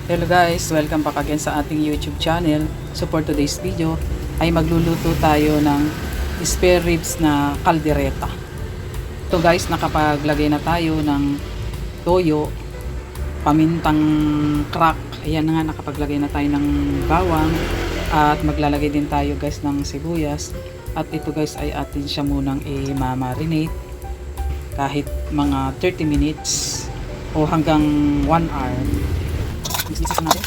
Hello guys, welcome back again sa ating YouTube channel. So for today's video ay magluluto tayo ng spare ribs na kaldereta. Ito guys, nakapaglagay na tayo ng toyo, pamintang crack. Ayan na nga, nakapaglagay na tayo ng bawang at maglalagay din tayo guys ng sibuyas. At ito guys ay atin siya munang i-marinate kahit mga 30 minutes o hanggang 1 hour. Isisip natin.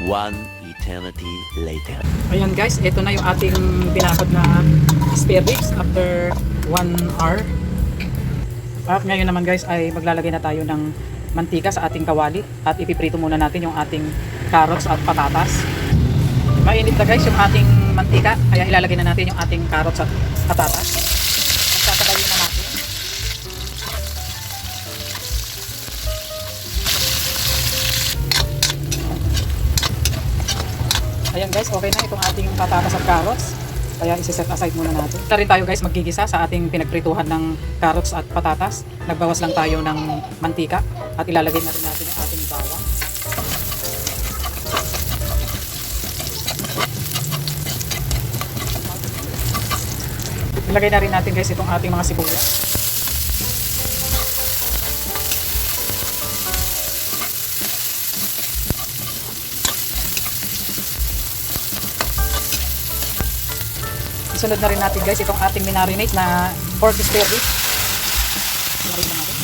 One eternity later. Ayan guys, ito na yung ating binakod na spare ribs after 1 hour. At ngayon naman guys ay maglalagay na tayo ng mantika sa ating kawali at ipiprito muna natin yung ating carrots at patatas. Mainit na guys yung ating mantika, kaya ilalagay na natin yung ating carrots at patatas. At sasagayin na natin. Ayan guys, okay na itong ating patatas at carrots. Kaya isi-set aside muna natin. Ito rin tayo guys magigisa sa ating pinagprituhan ng carrots at patatas. Nagbawas lang tayo ng mantika at ilalagay na rin natin yung ating bawang. Ilagay na rin natin guys itong ating mga sibuyas. Sunod na rin natin guys itong ating minarinate na pork spare ribs. Marin na natin.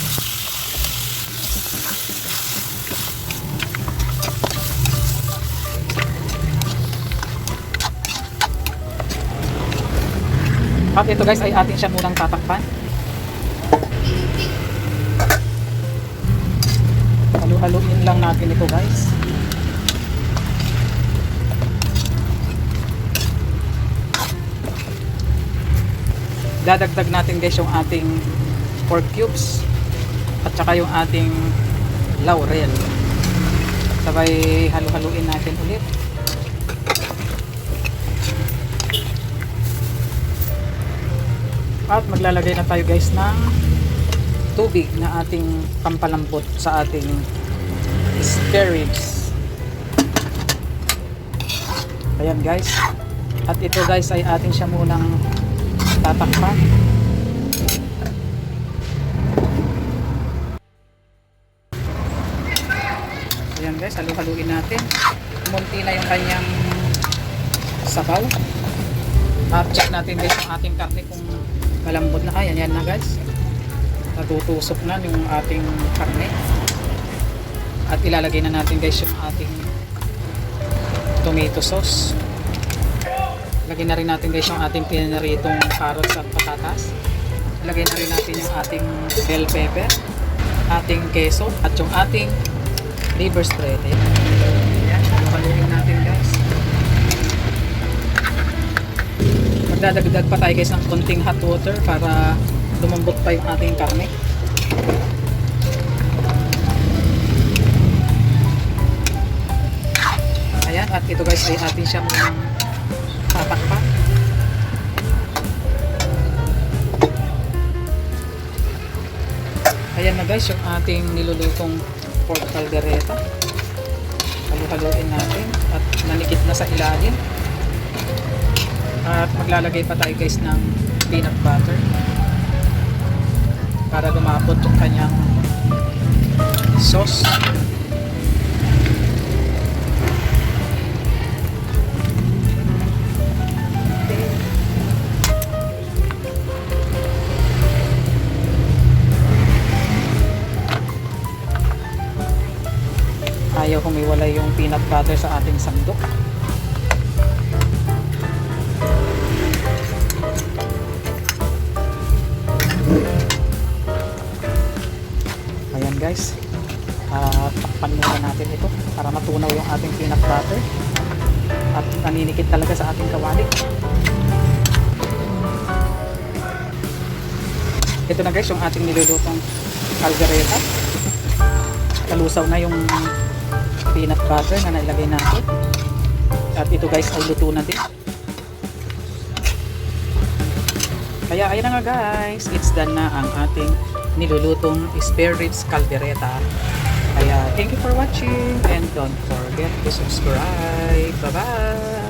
At ito guys ay atin siya munang tatakpan. Halu-haluin lang natin ito guys. Dadagdag natin guys yung ating pork cubes at saka yung ating laurel. Sabay halu-haluin natin ulit. At maglalagay na tayo guys ng tubig na ating pampalambot sa ating spare ribs. Ayan guys. At ito guys ay ating siya munang tatakpan. Ayan guys, halu-haluin natin. Munti na yung kanyang sabaw. At check natin guys yung ating karne kung malambot na. Ayan, yan na guys. Natutusok na yung ating karne. At ilalagay na natin guys yung ating tomato sauce. Lagyan na rin natin guys yung ating pinaritong carrots at patatas. Lagyan na rin natin yung ating bell pepper, ating keso, at yung ating liver spread. Ayan, haluin natin guys. Magdadagdag pa tayo guys ng konting hot water para lumambot pa yung ating karne. Ayan, at ito guys ay atin siyang tatakpan. Ayan na guys yung ating nilulutong pork caldereta. Halu-haluin natin at nanikit na sa ilalim. At maglalagay pa tayo guys ng peanut butter para lumapot yung kanyang sauce. Ayaw humiwalay yung peanut butter sa ating sandok. Ayan guys, takpan muna natin ito para matunaw yung ating peanut butter at naninikit talaga sa ating kawali. Ito na guys yung ating nilulutong caldereta. Kalusaw na yung peanut butter na nailagay natin. At ito guys ay luto na din. Kaya ayun na nga guys, it's done na ang ating nilulutong spare ribs caldereta. Kaya thank you for watching and don't forget to subscribe. Bye-bye!